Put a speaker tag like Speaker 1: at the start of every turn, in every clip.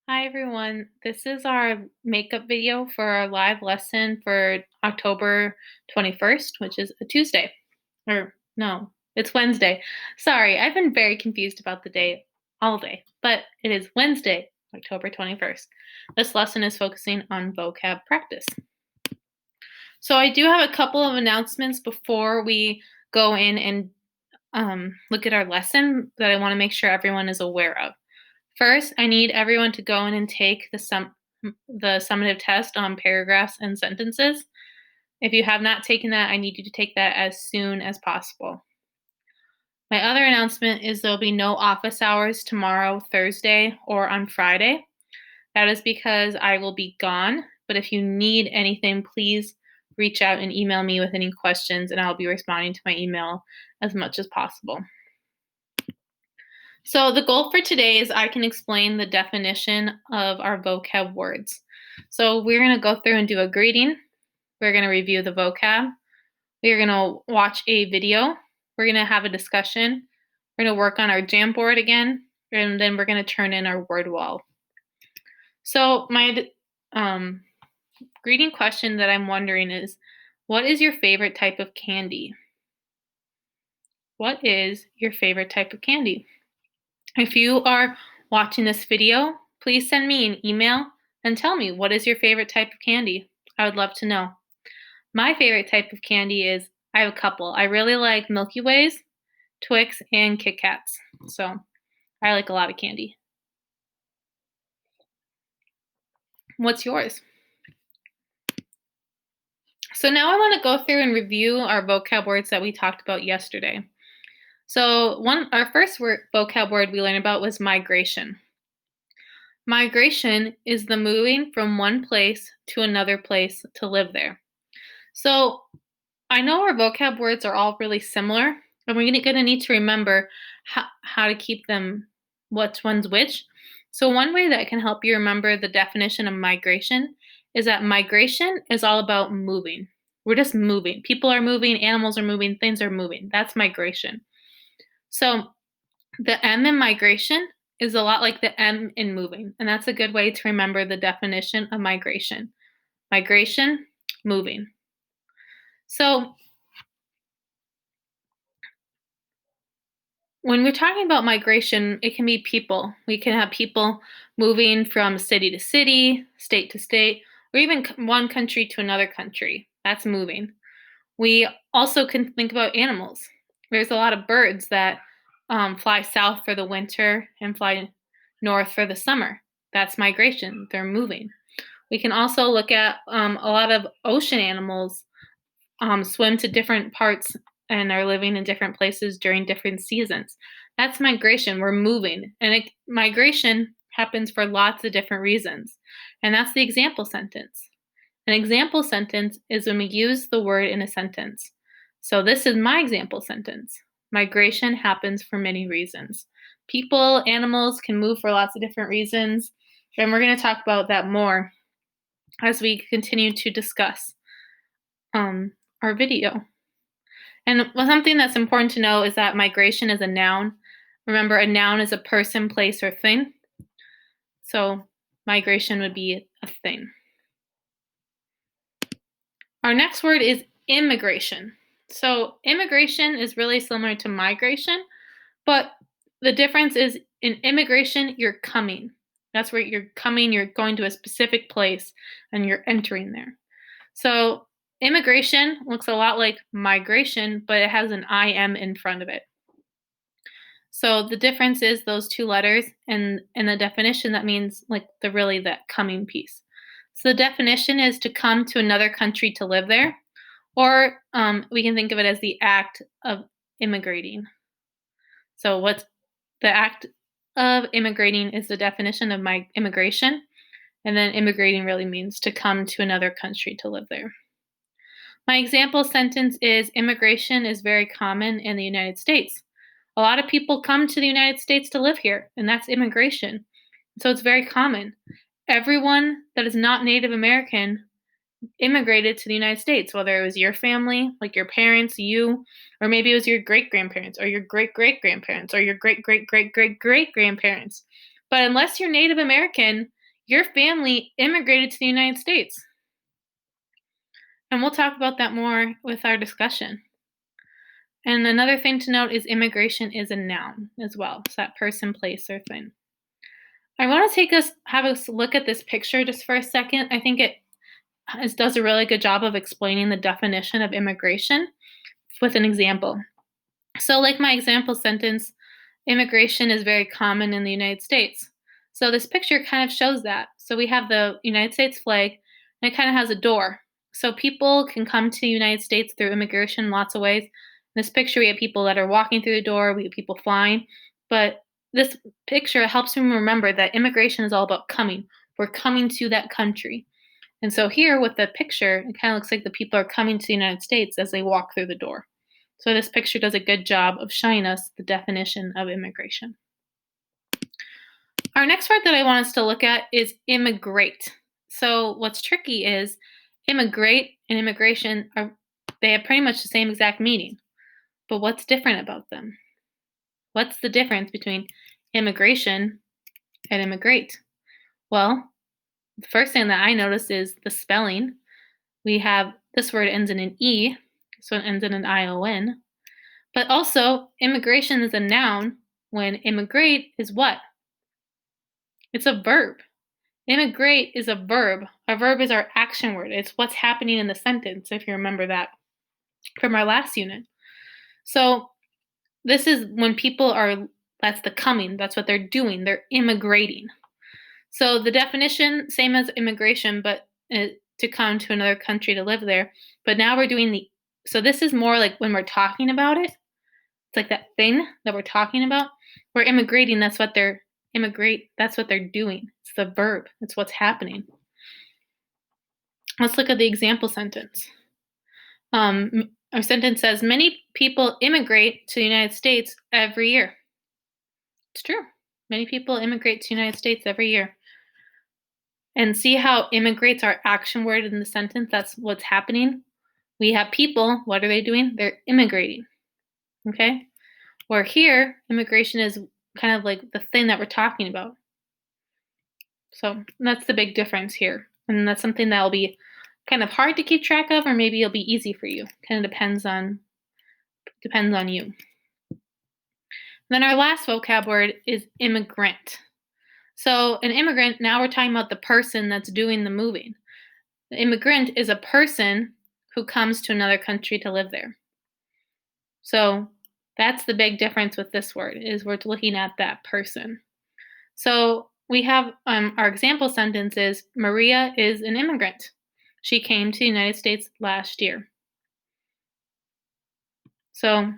Speaker 1: Hi everyone. This is our makeup video for our live lesson for October 21st, which is a Tuesday. Or no, it's Wednesday. Sorry, I've been very confused about the day all day, but it is Wednesday, October 21st. This lesson is focusing on vocab practice. So I do have a couple of announcements before we go in and look at our lesson that I want to make sure everyone is aware of. First, I need everyone to go in and take the summative test on paragraphs and sentences. If you have not taken that, I need you to take that as soon as possible. My other announcement is there'll be no office hours tomorrow, Thursday, or on Friday. That is because I will be gone, but if you need anything, please reach out and email me with any questions, and I'll be responding to my email as much as possible. So the goal for today is I can explain the definition of our vocab words. So we're going to go through and do a greeting. We're going to review the vocab. We're going to watch a video. We're going to have a discussion. We're going to work on our Jamboard again, and then we're going to turn in our word wall. So my greeting question that I'm wondering is, what is your favorite type of candy? What is your favorite type of candy? If you are watching this video, please send me an email and tell me what is your favorite type of candy. I would love to know. My favorite type of candy is, I have a couple. I really like Milky Ways, Twix, and Kit Kats. So I like a lot of candy. What's yours? So now I want to go through and review our vocab words that we talked about yesterday. So our first vocab word we learned about was migration. Migration is the moving from one place to another place to live there. So I know our vocab words are all really similar, and we're going to need to remember how to keep them, which one's which. So one way that can help you remember the definition of migration is that migration is all about moving. We're just moving. People are moving, animals are moving, things are moving. That's migration. So the M in migration is a lot like the M in moving, and that's a good way to remember the definition of migration. Migration, moving. So when we're talking about migration, it can be people. We can have people moving from city to city, state to state, or even one country to another country. That's moving. We also can think about animals. There's a lot of birds that fly south for the winter and fly north for the summer. That's migration. They're moving. We can also look at a lot of ocean animals swim to different parts and are living in different places during different seasons. That's migration. We're moving. And migration happens for lots of different reasons. And that's the example sentence. An example sentence is when we use the word in a sentence. So this is my example sentence. Migration happens for many reasons. People, animals can move for lots of different reasons. And we're going to talk about that more as we continue to discuss our video. And something that's important to know is that migration is a noun. Remember, a noun is a person, place, or thing. So migration would be a thing. Our next word is immigration. So immigration is really similar to migration, but the difference is in immigration, you're coming. That's where you're coming, you're going to a specific place and you're entering there. So immigration looks a lot like migration, but it has an IM in front of it. So the difference is those two letters, and in the definition, that means like that coming piece. So the definition is to come to another country to live there, or we can think of it as the act of immigrating. So what's the act of immigrating is the definition of my immigration, and then immigrating really means to come to another country to live there. My example sentence is immigration is very common in the United States. A lot of people come to the United States to live here, and that's immigration. So it's very common. Everyone that is not Native American immigrated to the United States, whether it was your family, like your parents, you, or maybe it was your great grandparents, or your great great grandparents, or your great great great great great grandparents. But unless you're Native American, Your family immigrated to the United States. And we'll talk about that more with our discussion. And another thing to note is immigration is a noun as well. So that person, place, or thing. I want to have us look at this picture just for a second. I think it does a really good job of explaining the definition of immigration with an example. So, like my example sentence, immigration is very common in the United States. So, this picture kind of shows that. So, we have the United States flag, and it kind of has a door. So, people can come to the United States through immigration in lots of ways. In this picture, we have people that are walking through the door, we have people flying. But this picture helps me remember that immigration is all about coming. We're coming to that country. And so here with the picture, it kind of looks like the people are coming to the United States as they walk through the door. So this picture does a good job of showing us the definition of immigration. Our next word that I want us to look at is immigrate. So what's tricky is immigrate and immigration they have pretty much the same exact meaning. But what's different about them? What's the difference between immigration and immigrate? Well, the first thing that I noticed is the spelling. We have this word ends in an E, so it ends in an ION. But also, immigration is a noun when immigrate is what? It's a verb. Immigrate is a verb. A verb is our action word. It's what's happening in the sentence, if you remember that from our last unit. So this is when people that's the coming, that's what they're doing. They're immigrating. So the definition, same as immigration, but to come to another country to live there. But now we're doing so this is more like when we're talking about it. It's like that thing that we're talking about. We're immigrating, that's what they're doing. It's the verb. It's what's happening. Let's look at the example sentence. Our sentence says, many people immigrate to the United States every year. It's true. Many people immigrate to the United States every year. And see how immigrates our action word in the sentence? That's what's happening. We have people. What are they doing? They're immigrating. Okay? Where here, immigration is kind of like the thing that we're talking about. So that's the big difference here. And that's something that will be kind of hard to keep track of, or maybe it'll be easy for you. Kind of depends on you. Then our last vocab word is immigrant. So an immigrant, now we're talking about the person that's doing the moving. The immigrant is a person who comes to another country to live there. So that's the big difference with this word, is we're looking at that person. So we have our example sentence is, Maria is an immigrant. She came to the United States last year. So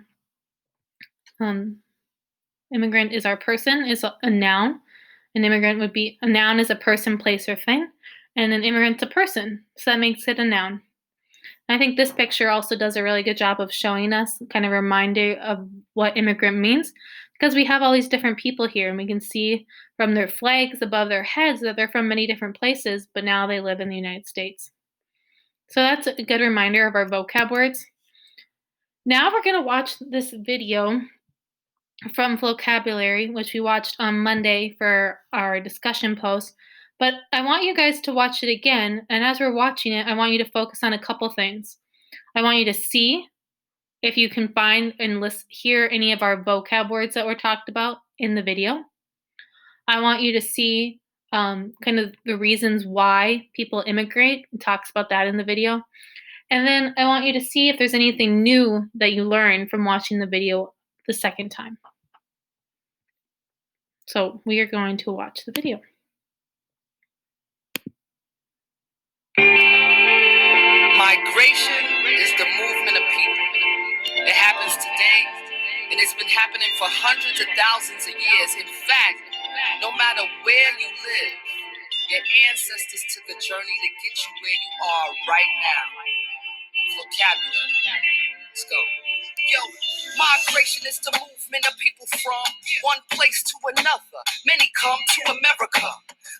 Speaker 1: immigrant is our person, is a noun. An immigrant would be, a noun is a person, place, or thing. And an immigrant's a person, so that makes it a noun. And I think this picture also does a really good job of showing us kind of a reminder of what immigrant means, because we have all these different people here, and we can see from their flags above their heads that they're from many different places, but now they live in the United States. So that's a good reminder of our vocab words. Now we're going to watch this video from Vocabulary, which we watched on Monday for our discussion post. But I want you guys to watch it again, and as we're watching it, I want you to focus on a couple things. I want you to see if you can find and hear any of our vocab words that were talked about in the video. I want you to see kind of the reasons why people immigrate. It talks about that in the video. And then I want you to see if there's anything new that you learned from watching the video the second time. So we are going to watch the video.
Speaker 2: Migration is the movement of people. It happens today, and it's been happening for hundreds of thousands of years. In fact, no matter where you live, your ancestors took a journey to get you where you are right now. Vocabulary. Let's go. Yo, migration is the movement of people from one place to another. Many come to America.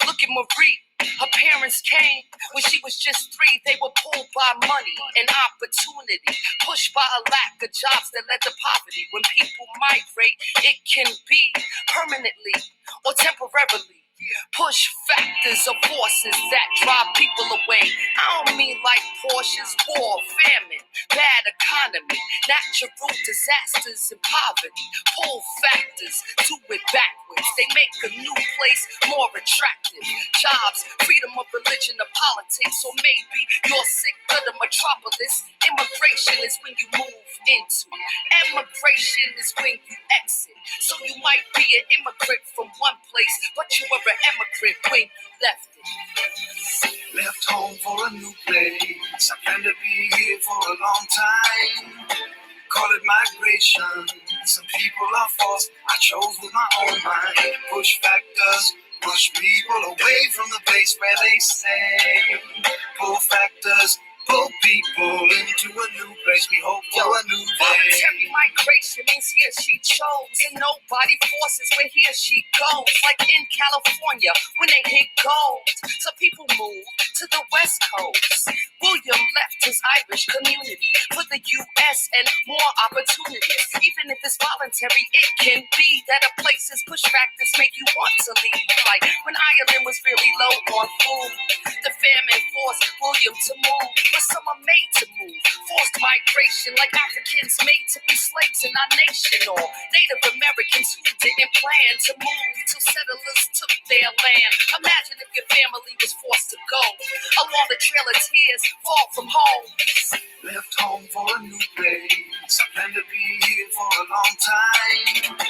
Speaker 2: Look at Marie. Her parents came when she was just 3. They were pulled by money and opportunity, pushed by a lack of jobs that led to poverty. When people migrate, it can be permanently or temporarily. Push factors are forces that drive people away. I don't mean like Porsches, war, famine, bad economy, natural disasters, and poverty. Pull factors, do it backwards. They make a new place more attractive. Jobs, freedom of religion or politics, or maybe you're sick of the metropolis. Immigration is when you move into. Emigration is when you exit. So you might be an immigrant from one place, but you were an immigrant when you left it. Left home for a new place. I plan to be here for a long time. Call it migration. Some people are forced. I chose with my own mind. Push factors, push people away from the place where they stay. Pull factors, pull people into a new place. We hope for a new day. Voluntary migration means he or she chose, and nobody forces where he or she goes. Like in California, when they hit gold, some people move to the West Coast. William left his Irish community for the U.S. and more opportunities. Even if it's voluntary, it can be that a place's push factors make you want to leave. Like when Ireland was really low on food, the famine forced William to move. But some are made to move. Forced migration, like Africans made to be slaves in our nation, or Native Americans who didn't plan to move till settlers took their land. Imagine if your family was forced to go along the trail of tears, far from home. Left home for a new place. I plan to be here for a long time.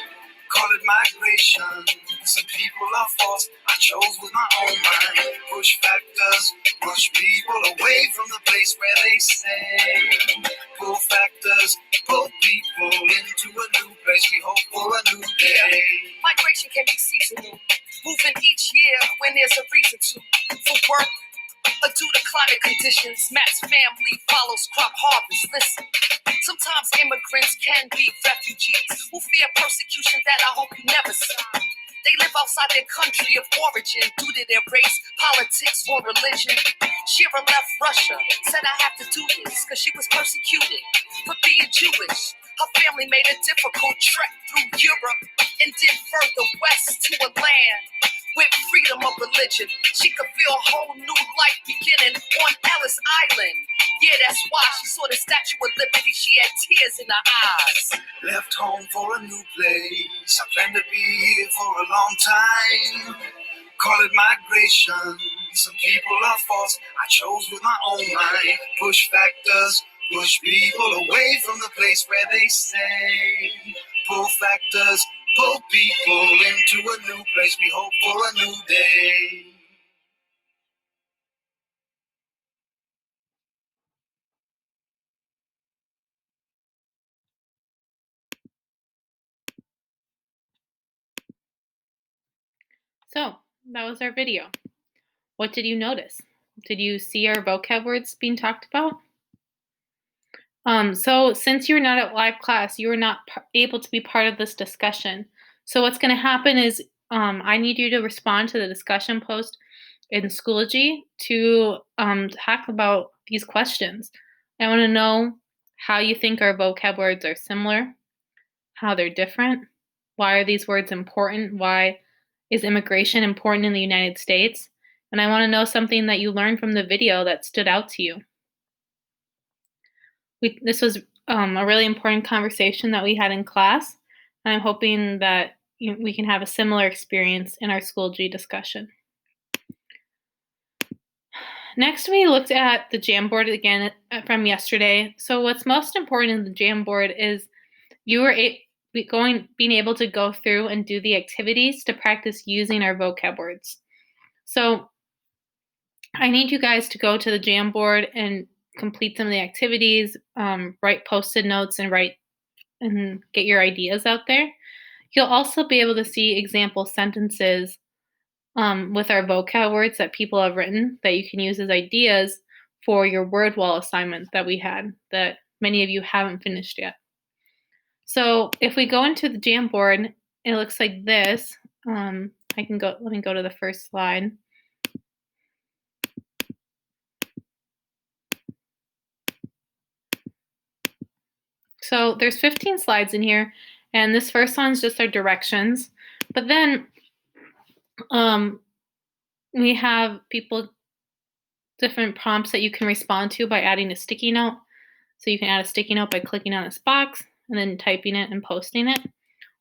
Speaker 2: Call it migration. Some people are forced. I chose with my own mind. Push factors, push people away from the place where they stay. Pull factors, pull people into a new place. We hope for a new day. Migration can be seasonal, moving each year when there's a reason to. For work, or due to climate conditions, Matt's family follows crop harvest. Listen, sometimes immigrants can be refugees who fear persecution that I hope you never see. They live outside their country of origin due to their race, politics, or religion. Shira left Russia, said I have to do this because she was persecuted for being Jewish. Her family made a difficult trek through Europe and then further west to a land with freedom of religion. She could feel a whole new life beginning on Ellis Island. Yeah, that's why she saw the Statue of Liberty. She had tears in her eyes. Left home for a new place. I plan to be here for a long time. Call it migration. Some people are forced. I chose with my own mind. Push factors, push people away from the place where they stay. Pull factors, pull people into a new place. We hope for a new day.
Speaker 1: So that was our video. What did you notice? Did you see our vocab words being talked about? So since you're not at live class, you are not able to be part of this discussion. So what's going to happen is I need you to respond to the discussion post in Schoology to talk about these questions. I want to know how you think our vocab words are similar, how they're different, why are these words important, why is immigration important in the United States, and I want to know something that you learned from the video that stood out to you. This was a really important conversation that we had in class, and I'm hoping that we can have a similar experience in our Schoology discussion. Next, we looked at the Jamboard again from yesterday. So what's most important in the Jamboard is you were being able to go through and do the activities to practice using our vocab words. So I need you guys to go to the Jamboard and complete some of the activities, write post-it notes, and get your ideas out there. You'll also be able to see example sentences with our vocab words that people have written that you can use as ideas for your word wall assignment that we had that many of you haven't finished yet. So if we go into the Jamboard, it looks like this. Let me go to the first slide. So there's 15 slides in here, and this first one is just our directions. But then We have different prompts that you can respond to by adding a sticky note. So you can add a sticky note by clicking on this box and then typing it and posting it.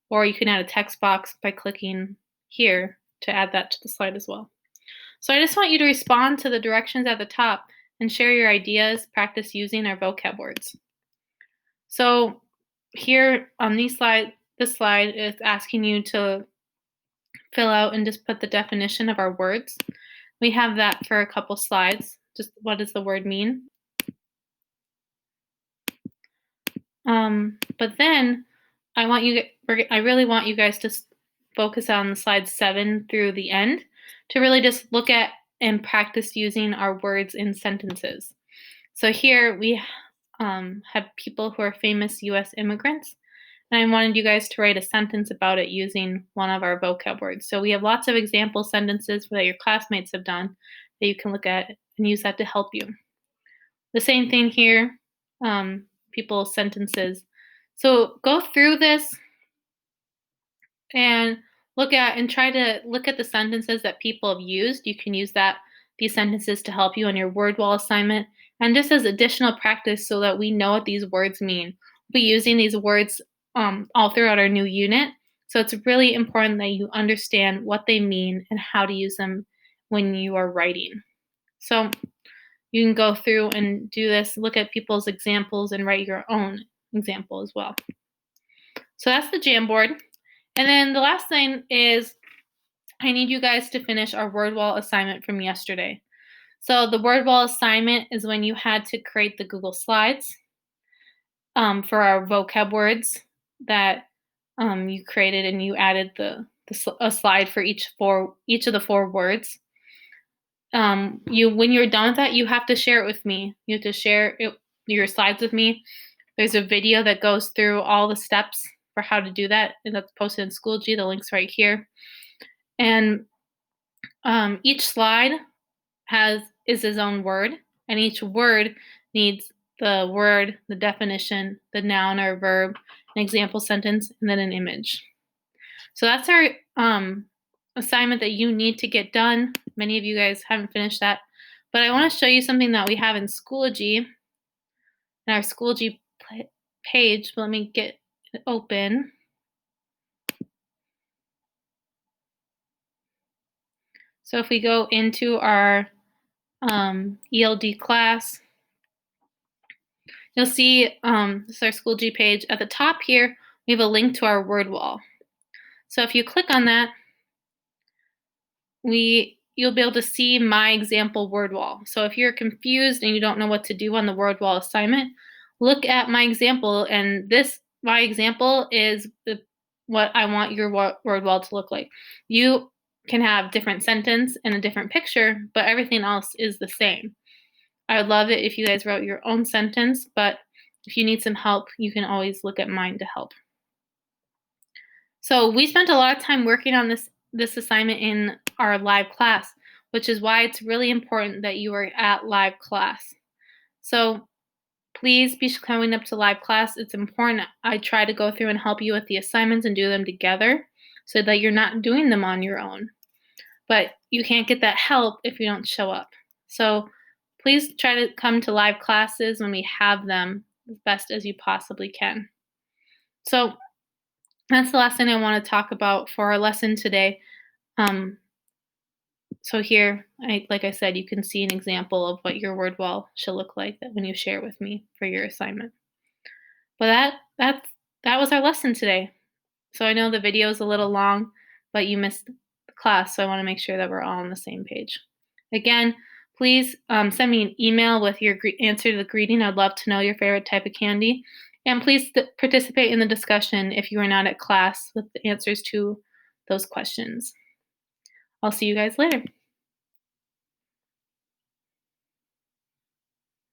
Speaker 1: Or you can add a text box by clicking here to add that to the slide as well. So I just want you to respond to the directions at the top and share your ideas, practice using our vocab words. So here on this slide is asking you to fill out and just put the definition of our words. We have that for a couple slides. Just what does the word mean? But then I really want you guys to focus on slides 7 through the end to really just look at and practice using our words in sentences. So here we have people who are famous US immigrants, and I wanted you guys to write a sentence about it using one of our vocab words. So we have lots of example sentences that your classmates have done that you can look at and use that to help you. The same thing here, people's sentences. So go through this and try to look at the sentences that people have used. You can use these sentences to help you on your word wall assignment and just as additional practice so that we know what these words mean. We'll be using these words all throughout our new unit. So it's really important that you understand what they mean and how to use them when you are writing. So you can go through and do this, look at people's examples and write your own example as well. So that's the Jamboard. And then the last thing is I need you guys to finish our word wall assignment from yesterday. So the word wall assignment is when you had to create the Google Slides for our vocab words that you created, and you added a slide for each of the 4 words. When you're done with that, you have to share it with me. You have to share your slides with me. There's a video that goes through all the steps for how to do that, and that's posted in Schoology. The link's right here. And each slide is his own word, and each word needs the word, the definition, the noun or verb, an example sentence, and then an image. So that's our assignment that you need to get done. Many of you guys haven't finished that, but I want to show you something that we have in Schoology, in our Schoology page. Let me get it open. So if we go into our ELD class, you'll see this is our Schoology page. At the top here, we have a link to our word wall. So if you click on that, you'll be able to see my example word wall. So if you're confused and you don't know what to do on the word wall assignment, look at my example, and my example is what I want your word wall to look like. You can have different sentence and a different picture, but everything else is the same. I would love it if you guys wrote your own sentence, but if you need some help, you can always look at mine to help. So we spent a lot of time working on this assignment in our live class, which is why it's really important that you are at live class. So please be coming up to live class. It's important I try to go through and help you with the assignments and do them together so that you're not doing them on your own. But you can't get that help if you don't show up. So please try to come to live classes when we have them as best as you possibly can. So that's the last thing I want to talk about for our lesson today. So here, like I said, you can see an example of what your word wall should look like when you share with me for your assignment. But that was our lesson today. So I know the video is a little long, but you missed the class, so I want to make sure that we're all on the same page. Again, please send me an email with your answer to the greeting. I'd love to know your favorite type of candy. And please participate in the discussion if you are not at class with the answers to those questions. I'll see you guys later.